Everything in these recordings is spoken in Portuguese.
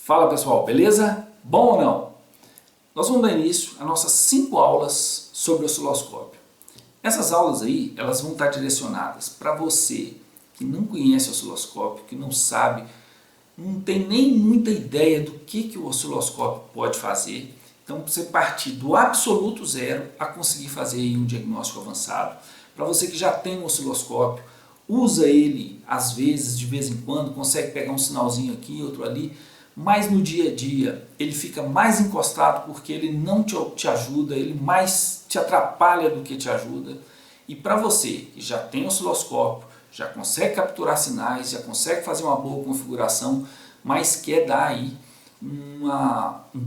Fala pessoal, beleza? Bom ou não? Nós vamos dar início a nossas 5 aulas sobre osciloscópio. Essas aulas aí, elas vão estar direcionadas para você que não conhece o osciloscópio, que não sabe, não tem nem muita ideia do que o osciloscópio pode fazer. Então, para você partir do absoluto zero a conseguir fazer aí um diagnóstico avançado. Para você que já tem um osciloscópio, usa ele às vezes, de vez em quando, consegue pegar um sinalzinho aqui, outro ali, mas no dia a dia ele fica mais encostado porque ele não te ajuda, ele mais te atrapalha do que te ajuda. E para você que já tem osciloscópio, já consegue capturar sinais, já consegue fazer uma boa configuração, mas quer dar aí um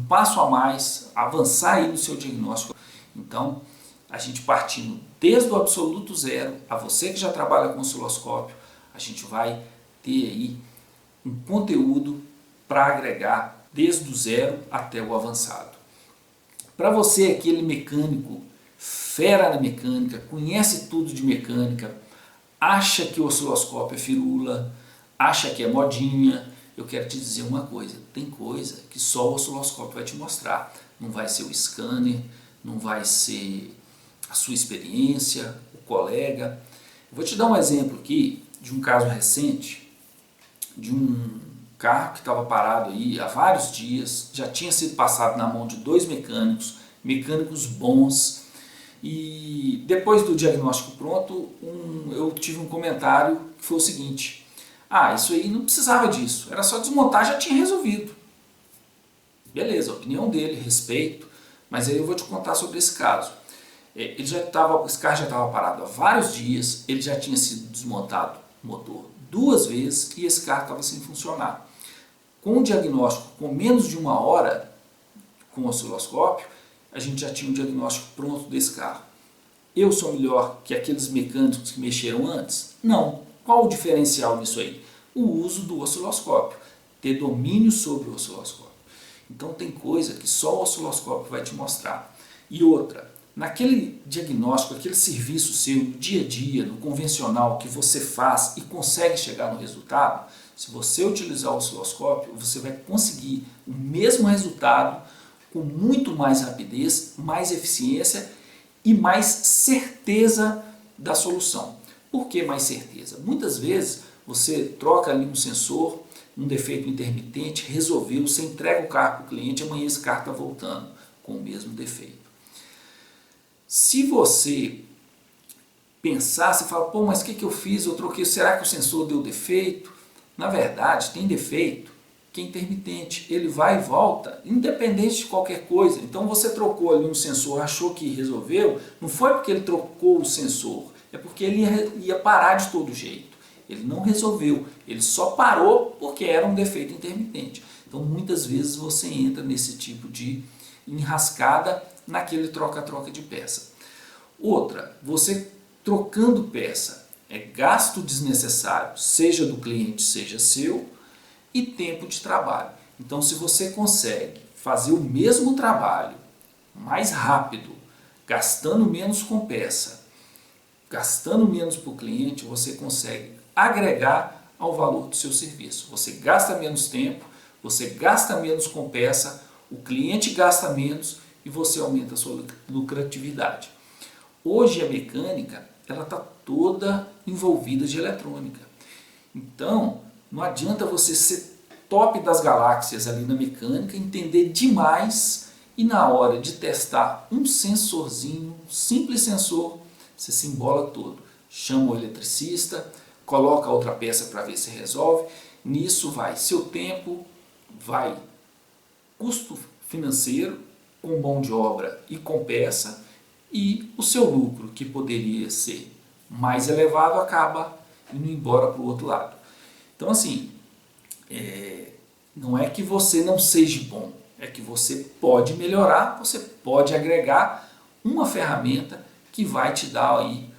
passo a mais, avançar aí no seu diagnóstico. Então, a gente partindo desde o absoluto zero, a você que já trabalha com osciloscópio, a gente vai ter aí um conteúdo para agregar desde o zero até o avançado. Para você, aquele mecânico, fera na mecânica, conhece tudo de mecânica, acha que o osciloscópio é firula, acha que é modinha, eu quero te dizer uma coisa, tem coisa que só o osciloscópio vai te mostrar. Não vai ser o scanner, não vai ser a sua experiência, o colega. Eu vou te dar um exemplo aqui de um caso recente, de um carro que estava parado aí há vários dias, já tinha sido passado na mão de 2 mecânicos, mecânicos bons, e depois do diagnóstico pronto, eu tive um comentário que foi o seguinte: ah, isso aí não precisava disso, era só desmontar, já tinha resolvido. Beleza, a opinião dele, respeito, mas aí eu vou te contar sobre esse caso. Esse carro já estava parado há vários dias, ele já tinha sido desmontado o motor 2 vezes e esse carro estava sem funcionar. Com o diagnóstico, com menos de 1 hora, com o osciloscópio, a gente já tinha um diagnóstico pronto desse carro. Eu sou melhor que aqueles mecânicos que mexeram antes? Não. Qual o diferencial nisso aí? O uso do osciloscópio, ter domínio sobre o osciloscópio. Então tem coisa que só o osciloscópio vai te mostrar. E outra, naquele diagnóstico, aquele serviço seu, no dia a dia, no convencional, que você faz e consegue chegar no resultado, se você utilizar o osciloscópio, você vai conseguir o mesmo resultado com muito mais rapidez, mais eficiência e mais certeza da solução. Por que mais certeza? Muitas vezes você troca ali um sensor, um defeito intermitente, resolveu, você entrega o carro para o cliente, amanhã esse carro está voltando com o mesmo defeito. Se você pensar, você fala, pô, mas o que eu fiz? Eu troquei, será que o sensor deu defeito? Na verdade, tem defeito que é intermitente, ele vai e volta, independente de qualquer coisa. Então você trocou ali um sensor, achou que resolveu, não foi porque ele trocou o sensor, é porque ele ia parar de todo jeito. Ele não resolveu, ele só parou porque era um defeito intermitente. Então muitas vezes você entra nesse tipo de enrascada naquele troca-troca de peça. Outra, você trocando peça, é gasto desnecessário, seja do cliente, seja seu, e tempo de trabalho. Então se você consegue fazer o mesmo trabalho mais rápido, gastando menos com peça, gastando menos para o cliente, você consegue agregar ao valor do seu serviço. Você gasta menos tempo, você gasta menos com peça, o cliente gasta menos e você aumenta a sua lucratividade. Hoje a mecânica ela está toda envolvida de eletrônica. Então não adianta você ser top das galáxias ali na mecânica, entender demais e na hora de testar um sensorzinho, um simples sensor, você se embola todo. Chama o eletricista, coloca outra peça para ver se resolve. Nisso vai seu tempo, vai custo financeiro, com mão de obra e com peça, e o seu lucro, que poderia ser mais elevado, acaba indo embora para o outro lado. Então assim, não é que você não seja bom, é que você pode melhorar, você pode agregar uma ferramenta que vai te dar aí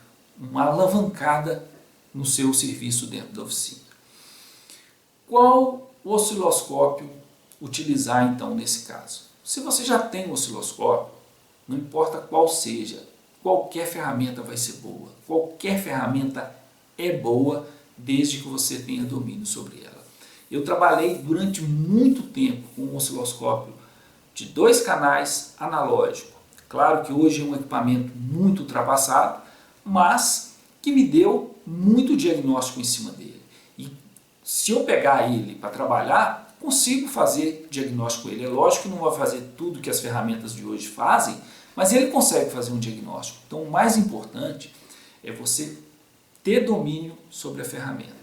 uma alavancada no seu serviço dentro da oficina. Qual osciloscópio utilizar então nesse caso? Se você já tem um osciloscópio, não importa qual seja, qualquer ferramenta vai ser boa. Qualquer ferramenta é boa desde que você tenha domínio sobre ela. Eu trabalhei durante muito tempo com um osciloscópio de 2 canais analógico. Claro que hoje é um equipamento muito ultrapassado, mas que me deu muito diagnóstico em cima dele. E se eu pegar ele para trabalhar, consigo fazer diagnóstico com ele. É lógico que não vai fazer tudo que as ferramentas de hoje fazem, mas ele consegue fazer um diagnóstico. Então o mais importante é você ter domínio sobre a ferramenta.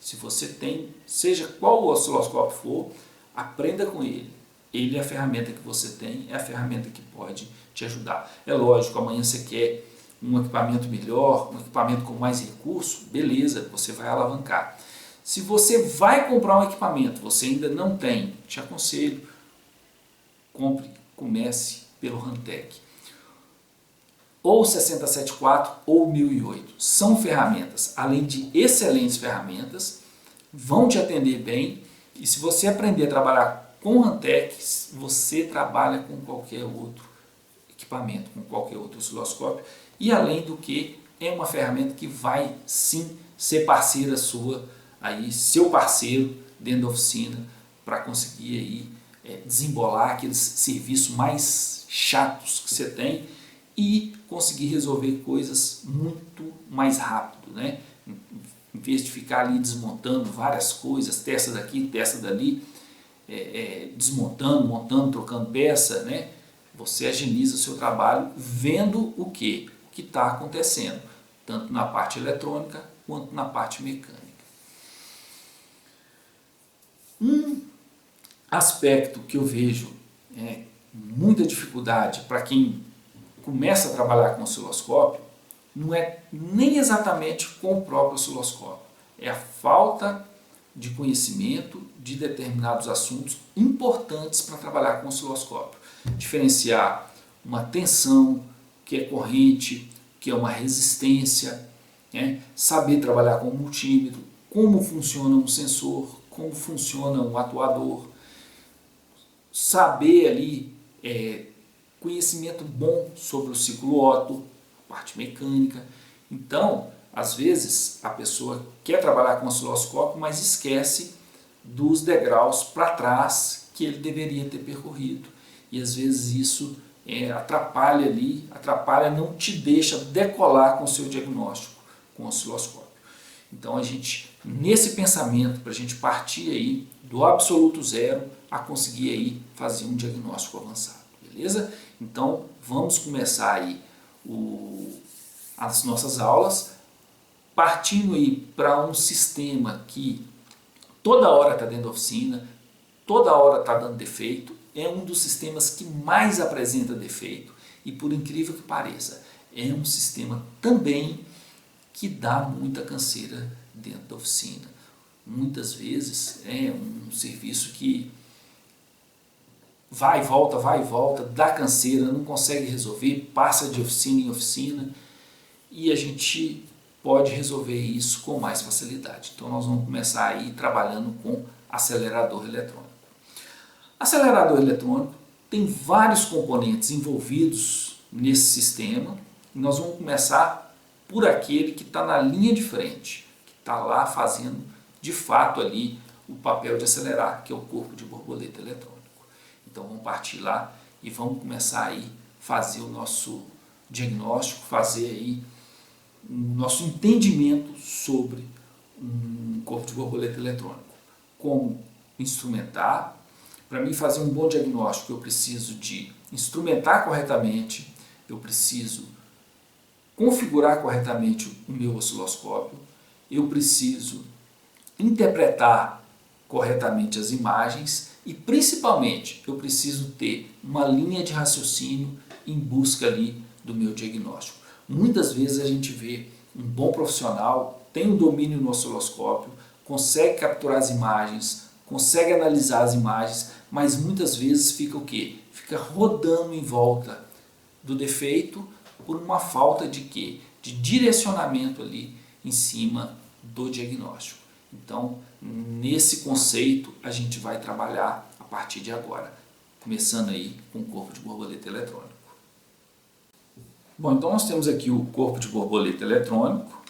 Se você tem, seja qual o osciloscópio for, aprenda com ele. Ele é a ferramenta que você tem, é a ferramenta que pode te ajudar. É lógico, amanhã você quer um equipamento melhor, um equipamento com mais recurso, beleza, você vai alavancar. Se você vai comprar um equipamento, você ainda não tem, te aconselho, comece pelo Rantek. Ou 6074 ou 1008. São ferramentas, além de excelentes ferramentas, vão te atender bem, e se você aprender a trabalhar com Rantek, você trabalha com qualquer outro equipamento, com qualquer outro osciloscópio, e além do que é uma ferramenta que vai sim ser parceira sua, aí, seu parceiro dentro da oficina, para conseguir aí, desembolar aqueles serviços mais chatos que você tem e conseguir resolver coisas muito mais rápido, né? Em vez de ficar ali desmontando várias coisas, testa daqui, testa dali, desmontando, montando, trocando peça, né? Você agiliza o seu trabalho vendo o que está acontecendo, tanto na parte eletrônica quanto na parte mecânica. Um aspecto que eu vejo muita dificuldade para quem começa a trabalhar com osciloscópio não é nem exatamente com o próprio osciloscópio, é a falta de conhecimento de determinados assuntos importantes para trabalhar com osciloscópio. Diferenciar uma tensão, que é corrente, que é uma resistência, né? Saber trabalhar com o multímetro, como funciona um sensor, como funciona um atuador, saber ali, conhecimento bom sobre o ciclo Otto, a parte mecânica. Então, às vezes, a pessoa quer trabalhar com osciloscópio, mas esquece dos degraus para trás que ele deveria ter percorrido. E às vezes isso atrapalha ali, não te deixa decolar com o seu diagnóstico com o osciloscópio. Então a gente, nesse pensamento, para a gente partir aí do absoluto zero a conseguir aí fazer um diagnóstico avançado, beleza? Então vamos começar aí as nossas aulas partindo aí para um sistema que toda hora está dentro da oficina, toda hora está dando defeito, é um dos sistemas que mais apresenta defeito e, por incrível que pareça, é um sistema também que dá muita canseira dentro da oficina. Muitas vezes é um serviço que vai e volta, dá canseira, não consegue resolver, passa de oficina em oficina e a gente pode resolver isso com mais facilidade. Então nós vamos começar aí trabalhando com acelerador eletrônico. Acelerador eletrônico tem vários componentes envolvidos nesse sistema e nós vamos começar por aquele que está na linha de frente, que está lá fazendo de fato ali o papel de acelerar, que é o corpo de borboleta eletrônico. Então vamos partir lá e vamos começar aí fazer o nosso diagnóstico, fazer aí o nosso entendimento sobre um corpo de borboleta eletrônico. Como instrumentar. Para mim fazer um bom diagnóstico eu preciso de instrumentar corretamente, eu preciso configurar corretamente o meu osciloscópio, eu preciso interpretar corretamente as imagens e principalmente eu preciso ter uma linha de raciocínio em busca ali do meu diagnóstico. Muitas vezes a gente vê um bom profissional, tem um domínio no osciloscópio, consegue capturar as imagens, consegue analisar as imagens, mas muitas vezes fica o quê? Fica rodando em volta do defeito por uma falta de quê? De direcionamento ali em cima do diagnóstico. Então, nesse conceito a gente vai trabalhar a partir de agora, começando aí com o corpo de borboleta eletrônico. Bom, então nós temos aqui o corpo de borboleta eletrônico,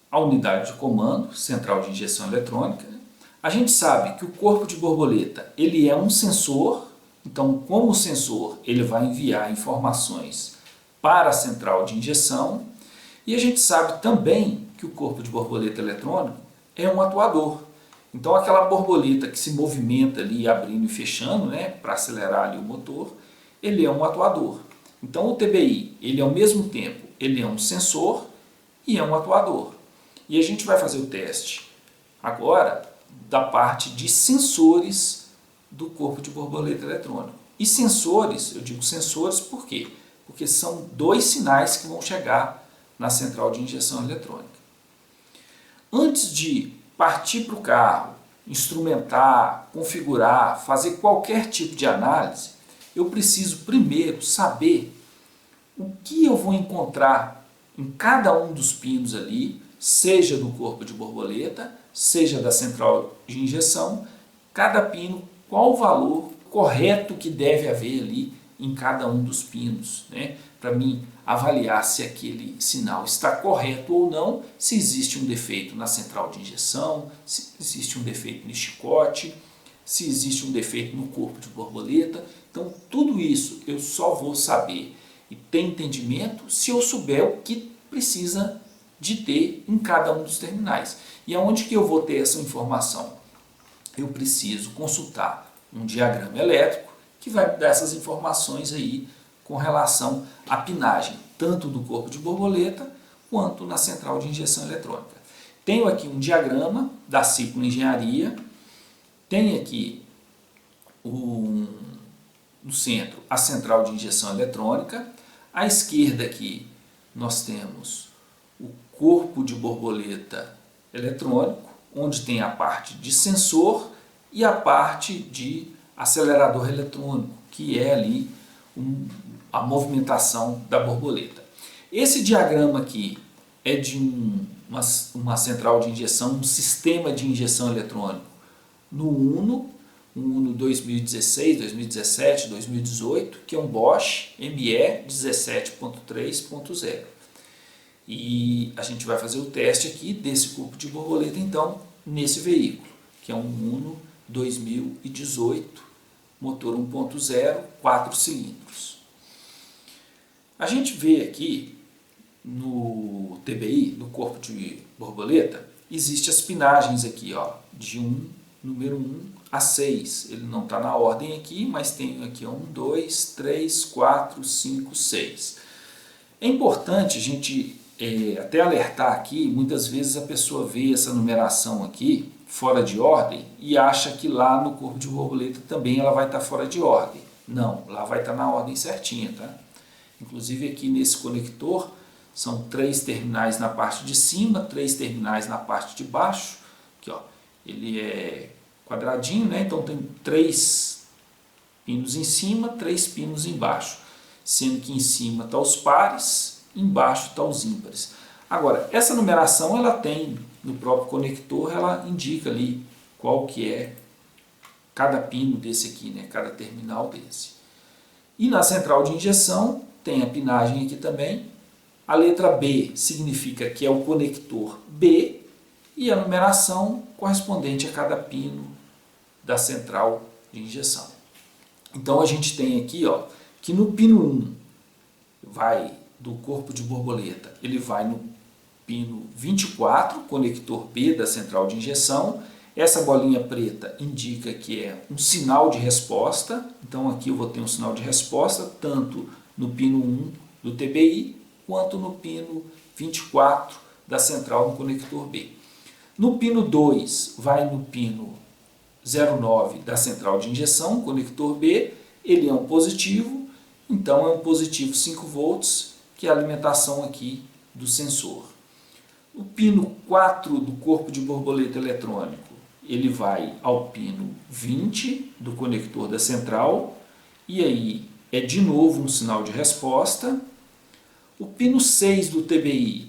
a unidade de comando, central de injeção eletrônica, A gente sabe que o corpo de borboleta ele é um sensor, então como sensor ele vai enviar informações para a central de injeção, e a gente sabe também que o corpo de borboleta eletrônico é um atuador. Então aquela borboleta que se movimenta ali abrindo e fechando, né, para acelerar ali o motor, ele é um atuador. Então o TBI, ele ao mesmo tempo, ele é um sensor e é um atuador. E a gente vai fazer o teste agora da parte de sensores do corpo de borboleta eletrônico. E sensores, eu digo sensores por quê? Porque são dois sinais que vão chegar na central de injeção eletrônica. Antes de partir para o carro, instrumentar, configurar, fazer qualquer tipo de análise, eu preciso primeiro saber o que eu vou encontrar em cada um dos pinos ali, seja do corpo de borboleta, seja da central de injeção, cada pino, qual o valor correto que deve haver ali em cada um dos pinos, né? Para mim avaliar se aquele sinal está correto ou não, se existe um defeito na central de injeção, se existe um defeito no chicote, se existe um defeito no corpo de borboleta. Então tudo isso eu só vou saber e ter entendimento se eu souber o que precisa de ter em cada um dos terminais. E aonde que eu vou ter essa informação? Eu preciso consultar um diagrama elétrico que vai me dar essas informações aí com relação à pinagem, tanto do corpo de borboleta quanto na central de injeção eletrônica. Tenho aqui um diagrama da Ciclo Engenharia, tem aqui no centro a central de injeção eletrônica, à esquerda aqui nós temos o corpo de borboleta eletrônico, onde tem a parte de sensor e a parte de acelerador eletrônico, que é ali a movimentação da borboleta. Esse diagrama aqui é de uma central de injeção, um sistema de injeção eletrônico no Uno, um Uno 2016, 2017, 2018, que é um Bosch ME 17.3.0. E a gente vai fazer o teste aqui desse corpo de borboleta, então, nesse veículo, que é um Uno 2018, motor 1.0, 4 cilindros. A gente vê aqui no TBI, no corpo de borboleta, existem as pinagens aqui, ó, de número 1 a 6. Ele não está na ordem aqui, mas tem aqui 1, 2, 3, 4, 5, 6. É importante a gente até alertar aqui, muitas vezes a pessoa vê essa numeração aqui fora de ordem e acha que lá no corpo de borboleta também ela vai estar fora de ordem. Não, lá vai estar na ordem certinha, tá? Inclusive aqui nesse conector são 3 terminais na parte de cima, 3 terminais na parte de baixo. Aqui, ó, ele é quadradinho, né? Então tem 3 pinos em cima, 3 pinos embaixo, sendo que em cima estão os pares, embaixo estão os ímpares. Agora, essa numeração ela tem no próprio conector, ela indica ali qual que é cada pino desse aqui, né? Cada terminal desse. E na central de injeção tem a pinagem aqui também. A letra B significa que é o conector B e a numeração correspondente a cada pino da central de injeção. Então a gente tem aqui, ó, que no pino 1 vai do corpo de borboleta, ele vai no pino 24, conector B da central de injeção. Essa bolinha preta indica que é um sinal de resposta, então aqui eu vou ter um sinal de resposta tanto no pino 1 do TBI quanto no pino 24 da central no conector B. No pino 2 vai no pino 09 da central de injeção, conector B, ele é um positivo, então é um positivo 5 volts, que é a alimentação aqui do sensor. O pino 4 do corpo de borboleta eletrônico, ele vai ao pino 20 do conector da central, e aí é de novo um sinal de resposta. O pino 6 do TBI,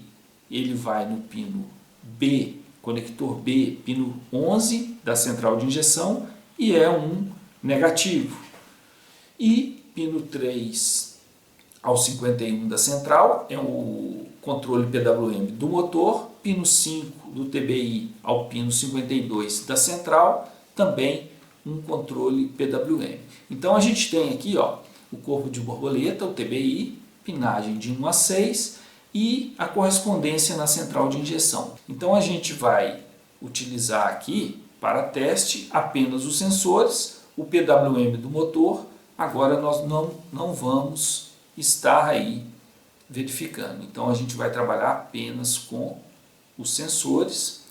ele vai no pino B, conector B, pino 11 da central de injeção, e é um negativo. E pino 3 ao 51 da central, é o controle PWM do motor, pino 5 do TBI ao pino 52 da central, também um controle PWM. Então a gente tem aqui, ó, o corpo de borboleta, o TBI, pinagem de 1 a 6 e a correspondência na central de injeção. Então a gente vai utilizar aqui para teste apenas os sensores, o PWM do motor. Agora nós não vamos estar aí verificando. Então a gente vai trabalhar apenas com os sensores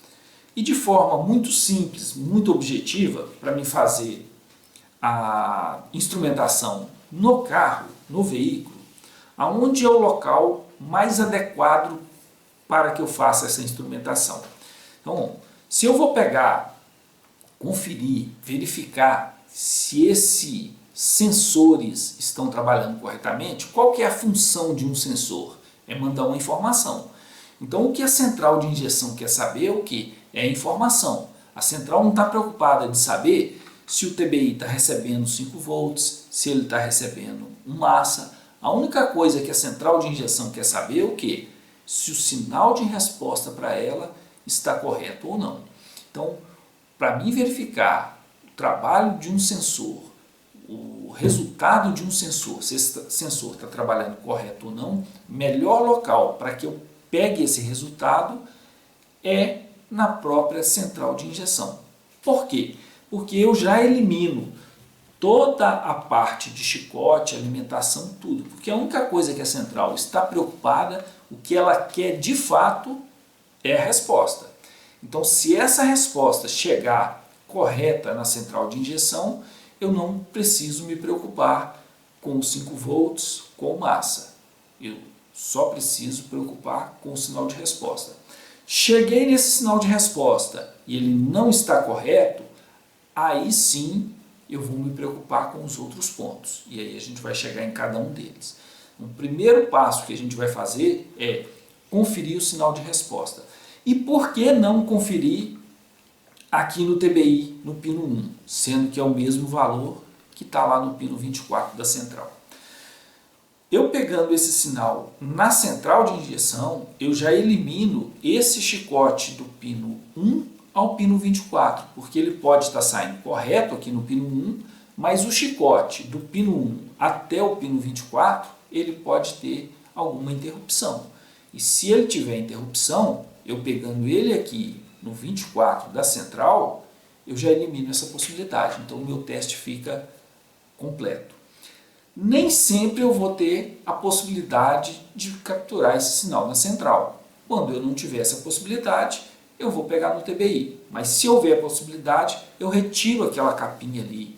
e de forma muito simples, muito objetiva, para me fazer a instrumentação no carro, no veículo, aonde é o local mais adequado para que eu faça essa instrumentação. Então, se eu vou pegar, conferir, verificar se esses sensores estão trabalhando corretamente, qual que é a função de um sensor? É mandar uma informação. Então, o que a central de injeção quer saber é o que? É a informação. A central não está preocupada de saber se o TBI está recebendo 5 volts, se ele está recebendo massa. A única coisa que a central de injeção quer saber é o que? Se o sinal de resposta para ela está correto ou não. Então, para mim verificar o trabalho de um sensor, o resultado de um sensor, se esse sensor está trabalhando correto ou não, melhor local para que eu pegue esse resultado é na própria central de injeção. Por quê? Porque eu já elimino toda a parte de chicote, alimentação, tudo. Porque a única coisa que a central está preocupada, o que ela quer de fato é a resposta. Então, se essa resposta chegar correta na central de injeção, eu não preciso me preocupar com os 5 volts, com massa. Eu só preciso preocupar com o sinal de resposta. Cheguei nesse sinal de resposta e ele não está correto, aí sim eu vou me preocupar com os outros pontos. E aí a gente vai chegar em cada um deles. O primeiro passo que a gente vai fazer é conferir o sinal de resposta. E por que não conferir aqui no TBI, no pino 1, sendo que é o mesmo valor que está lá no pino 24 da central? Eu pegando esse sinal na central de injeção, eu já elimino esse chicote do pino 1 ao pino 24, porque ele pode estar saindo correto aqui no pino 1, mas o chicote do pino 1 até o pino 24, ele pode ter alguma interrupção. E se ele tiver interrupção, eu pegando ele aqui no 24 da central, eu já elimino essa possibilidade. Então o meu teste fica completo. Nem sempre eu vou ter a possibilidade de capturar esse sinal na central. Quando eu não tiver essa possibilidade, eu vou pegar no TBI. Mas se houver a possibilidade, eu retiro aquela capinha ali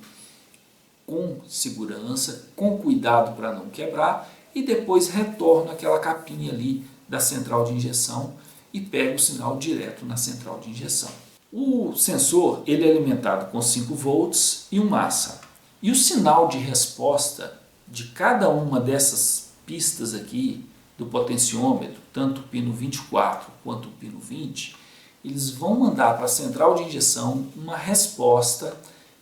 com segurança, com cuidado para não quebrar, e depois retorno aquela capinha ali da central de injeção e pego o sinal direto na central de injeção. O sensor ele é alimentado com 5 volts e um massa. E o sinal de resposta de cada uma dessas pistas aqui do potenciômetro, tanto o pino 24 quanto o pino 20, eles vão mandar para a central de injeção uma resposta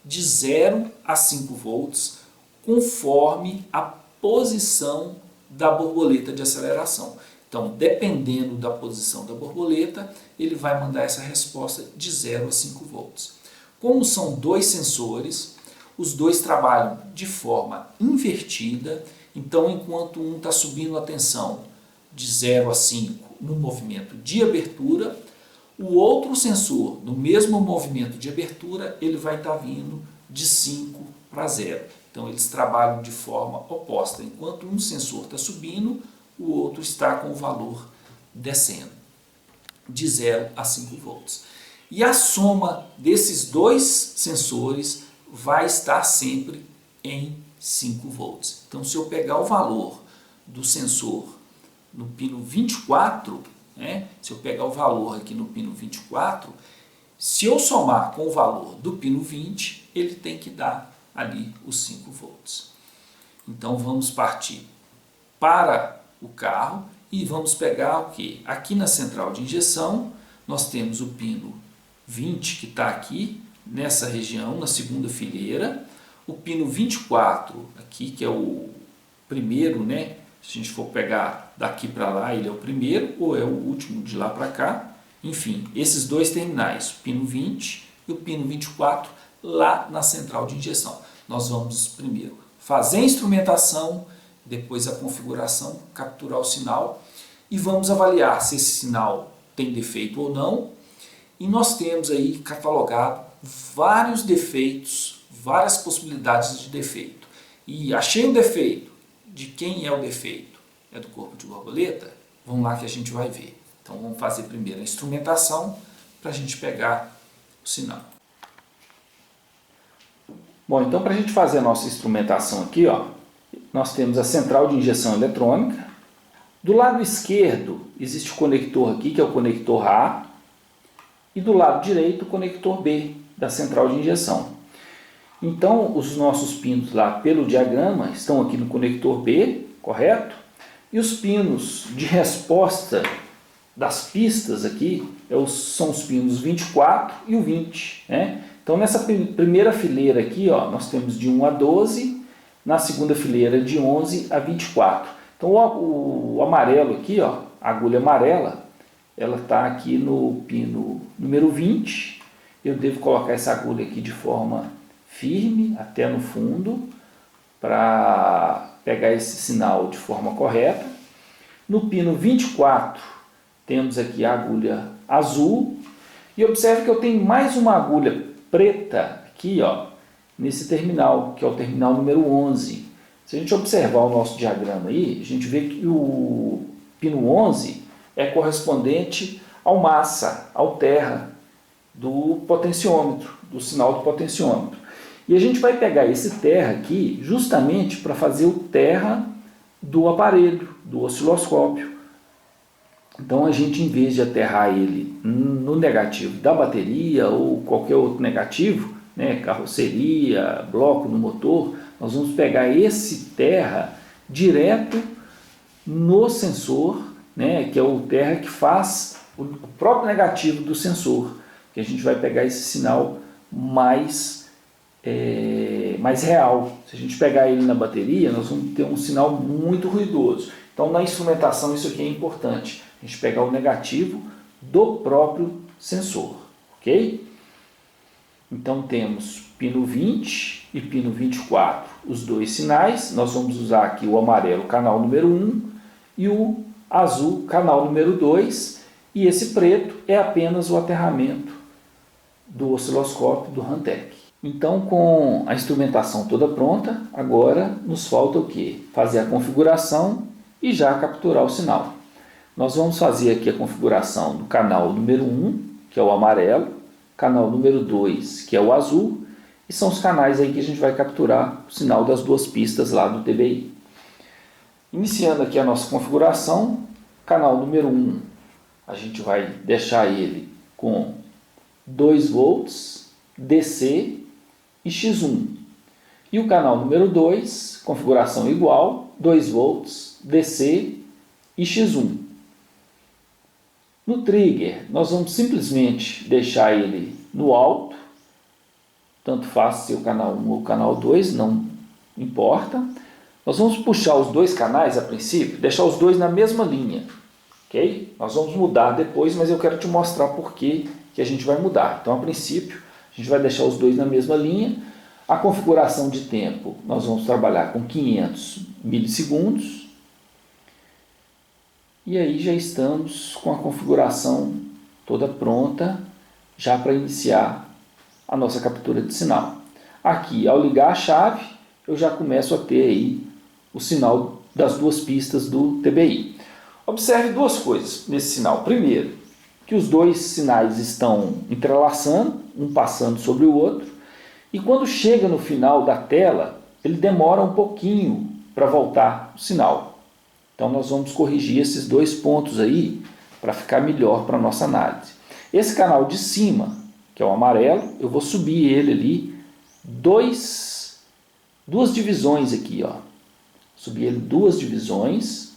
de 0 a 5 volts conforme a posição da borboleta de aceleração. Então, dependendo da posição da borboleta, ele vai mandar essa resposta de 0 a 5 volts. Como são dois sensores, os dois trabalham de forma invertida, então enquanto um está subindo a tensão de 0 a 5 no movimento de abertura, o outro sensor, no mesmo movimento de abertura, ele vai estar vindo de 5 para 0. Então eles trabalham de forma oposta, enquanto um sensor está subindo, o outro está com o valor descendo, de 0 a 5 volts. E a soma desses dois sensores vai estar sempre em 5 volts. Então, se eu pegar o valor do sensor no pino 24, se eu pegar o valor aqui no pino 24, se eu somar com o valor do pino 20, ele tem que dar ali os 5 volts. Então, vamos partir para o carro e vamos pegar o que? Aqui na central de injeção, nós temos o pino 20 que está aqui, nessa região, na segunda fileira, o pino 24 aqui, que é o primeiro, Se a gente for pegar daqui para lá, ele é o primeiro ou é o último de lá para cá. Enfim, esses dois terminais, o pino 20 e o pino 24, lá na central de injeção. Nós vamos primeiro fazer a instrumentação, depois a configuração, capturar o sinal e vamos avaliar se esse sinal tem defeito ou não. E nós temos aí catalogado vários defeitos, várias possibilidades de defeito. E achei o defeito. De quem é o defeito? É do corpo de borboleta? Vamos lá que a gente vai ver. Então vamos fazer primeiro a instrumentação para a gente pegar o sinal. Bom, então para a gente fazer a nossa instrumentação aqui, ó, nós temos a central de injeção eletrônica. Do lado esquerdo existe o conector aqui, que é o conector A, e do lado direito o conector B da central de injeção. Então os nossos pinos lá pelo diagrama estão aqui no conector B, correto? E os pinos de resposta das pistas aqui são os pinos 24 e o 20, né? Então nessa primeira fileira aqui, ó, nós temos de 1 a 12, na segunda fileira de 11 a 24. Então o amarelo aqui, ó, a agulha amarela, ela está aqui no pino número 20. Eu devo colocar essa agulha aqui de forma firme até no fundo para pegar esse sinal de forma correta. No pino 24 temos aqui a agulha azul e observe que eu tenho mais uma agulha preta aqui, ó, nesse terminal, que é o terminal número 11. Se a gente observar o nosso diagrama aí, a gente vê que o pino 11 é correspondente ao massa, ao terra do potenciômetro, do sinal do potenciômetro. E a gente vai pegar esse terra aqui justamente para fazer o terra do aparelho, do osciloscópio. Então a gente, em vez de aterrar ele no negativo da bateria ou qualquer outro negativo, né, carroceria, bloco no motor, nós vamos pegar esse terra direto no sensor, né, que é o terra que faz o próprio negativo do sensor, que a gente vai pegar esse sinal mais real. Se a gente pegar ele na bateria, nós vamos ter um sinal muito ruidoso. Então na instrumentação isso aqui é importante, a gente pegar o negativo do próprio sensor, ok? Então temos pino 20 e pino 24, os dois sinais. Nós vamos usar aqui o amarelo, canal número 1, e o azul, canal número 2, e esse preto é apenas o aterramento do osciloscópio do Rantek. Então, com a instrumentação toda pronta, agora nos falta o quê? Fazer a configuração e já capturar o sinal. Nós vamos fazer aqui a configuração do canal número 1, que é o amarelo, canal número 2, que é o azul, e são os canais aí que a gente vai capturar o sinal das duas pistas lá do TBI. Iniciando aqui a nossa configuração, canal número 1, a gente vai deixar ele com 2 volts, DC e X1. E o canal número 2, configuração igual, 2 volts, DC e X1. No trigger, nós vamos simplesmente deixar ele no alto, tanto faz se o canal 1 ou o canal 2, não importa. Nós vamos puxar os dois canais a princípio, deixar os dois na mesma linha, ok? Nós vamos mudar depois, mas eu quero te mostrar por que a gente vai mudar. Então, a princípio, a gente vai deixar os dois na mesma linha. A configuração de tempo, nós vamos trabalhar com 500 milissegundos. E aí já estamos com a configuração toda pronta, já para iniciar a nossa captura de sinal. Aqui, ao ligar a chave, eu já começo a ter aí o sinal das duas pistas do TBI. Observe duas coisas nesse sinal. Primeiro, que os dois sinais estão entrelaçando, um passando sobre o outro, e quando chega no final da tela, ele demora um pouquinho para voltar o sinal. Então nós vamos corrigir esses dois pontos aí para ficar melhor para a nossa análise. Esse canal de cima, que é o amarelo, eu vou subir ele ali duas divisões aqui, ó. Subir ele 2 divisões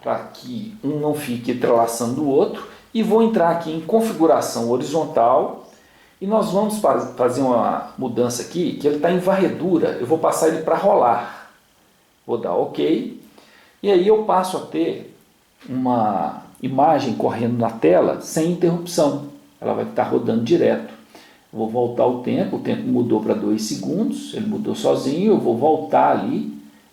para que um não fique entrelaçando o outro, e vou entrar aqui em configuração horizontal e nós vamos fazer uma mudança aqui, que ele está em varredura, eu vou passar ele para rolar. Vou dar OK. E aí eu passo a ter uma imagem correndo na tela sem interrupção. Ela vai estar rodando direto. Eu vou voltar o tempo mudou para 2 segundos, ele mudou sozinho, eu vou voltar ali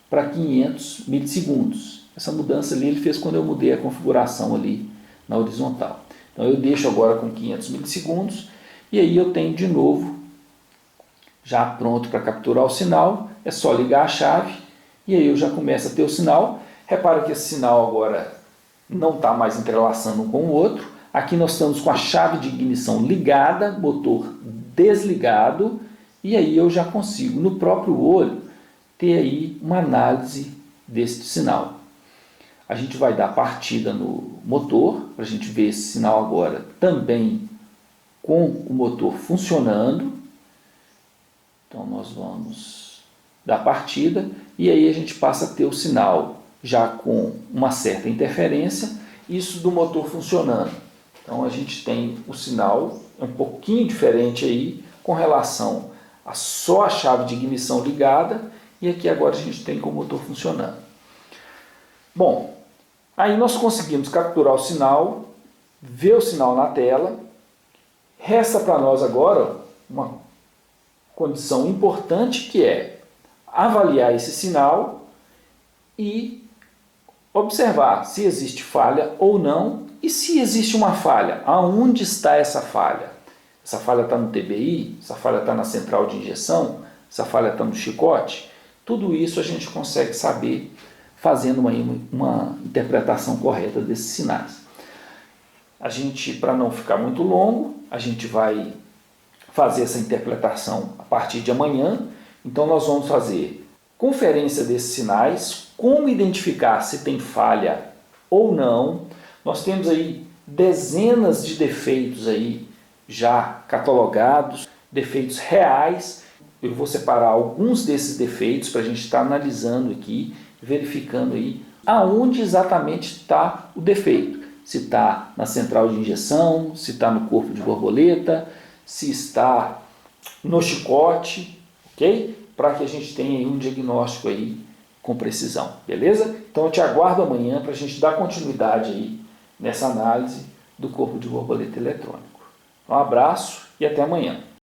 para 500 milissegundos. Essa mudança ali ele fez quando eu mudei a configuração ali na horizontal. Então eu deixo agora com 500 milissegundos e aí eu tenho de novo já pronto para capturar o sinal, é só ligar a chave e aí eu já começo a ter o sinal. Repara que esse sinal agora não está mais entrelaçando um com o outro. Aqui nós estamos com a chave de ignição ligada, motor desligado, e aí eu já consigo, no próprio olho, ter aí uma análise desse sinal. A gente vai dar partida no motor, para a gente ver esse sinal agora também com o motor funcionando. Então nós vamos dar partida, e aí a gente passa a ter o sinal já com uma certa interferência, isso do motor funcionando. Então a gente tem o sinal um pouquinho diferente aí com relação a só a chave de ignição ligada e aqui agora a gente tem com o motor funcionando. Bom, aí nós conseguimos capturar o sinal, ver o sinal na tela. Resta para nós agora uma condição importante que é avaliar esse sinal e observar se existe falha ou não. E se existe uma falha, aonde está essa falha? Essa falha está no TBI? Essa falha está na central de injeção? Essa falha está no chicote? Tudo isso a gente consegue saber fazendo uma interpretação correta desses sinais. A gente, para não ficar muito longo, a gente vai fazer essa interpretação a partir de amanhã. Então nós vamos fazer conferência desses sinais, como identificar se tem falha ou não. Nós temos aí dezenas de defeitos aí já catalogados, defeitos reais. Eu vou separar alguns desses defeitos para a gente estar analisando aqui, verificando aí aonde exatamente está o defeito. Se está na central de injeção, se está no corpo de borboleta, se está no chicote, ok? Para que a gente tenha aí um diagnóstico aí com precisão, beleza? Então eu te aguardo amanhã para a gente dar continuidade aí nessa análise do corpo de borboleta eletrônico. Um abraço e até amanhã.